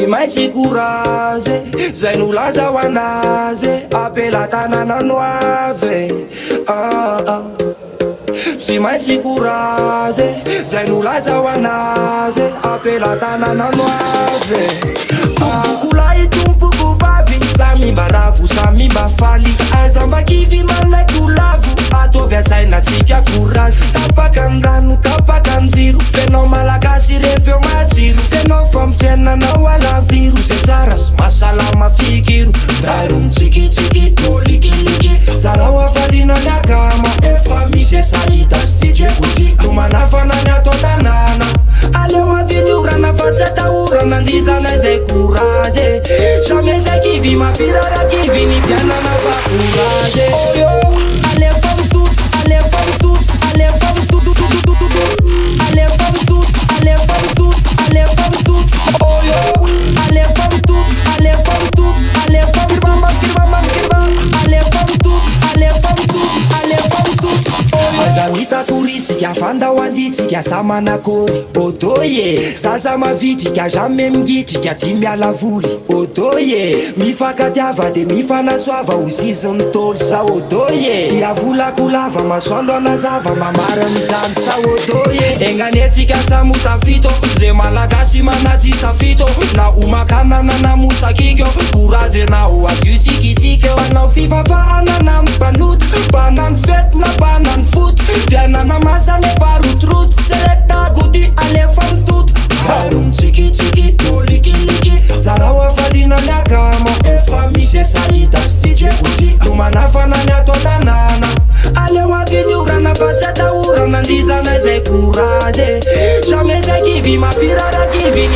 Tsy maintsy courage zay nolaza ho anazy apelatanana avy Tsy maintsy courage zay nolaza ho anazy apelatanana avy Kolay tompoko vavy samy mba ravo samy mba faly Aiza mba kivy manaiky lavo Ataovy antsainatsika courage Tapaka an-drano tapaka an-jiro Fenao malagasy reveo matsiro Senao fa mifiainanao alaviro Zay tsara sy mahasalama fikiro Dairo mitsikitsiky polikiliky Zarao avarina ny agama Efa misy esahita sy titrekoky No manafana ny atao tanana Aleo avy orana fa tsy atahorana Andizana zay courage Jamais zay kivy mampirara kivy Ny fiainana fa courage Aleo fa mitoto Aleo fa mitoto Aleo fa mitoto Aleo fa mitoto Aleo fa mitoto Aleo fa mitoto Aleo fa mitoto Aleo fa mitoto Aleo fa mitoto Aleo fa mitoto Aleo fa mitoto Aleo fa mitoto Azanita toritsika fandao anditsika sa manakory Otoye Zaza mavitrika jamais mingitrika ty miala voly Otoye Mifakatiava de mifanasoava Osiziny tôly sa otoye Tia volako lava masoandro anazava Mamara mizany sa otoye Enganetsika sa motafito Ze malagasy manatsisa fito Na omakanana na mosakikyo Courage na o azio tsikitsikyo Panao fifapahana na mipanoty Panano fety na panano foty Fiainana masane farotroto Selekta gody alefa mitoto Dairo mitsikitsiki polikiliki Zarao avarina ny agama Efa misy esahita sy titrekoky No manafana ny atao tanana Aleo avy ny orana fa tsy atahorana Andizana zay courage Jamais zay kivy mampirara kivy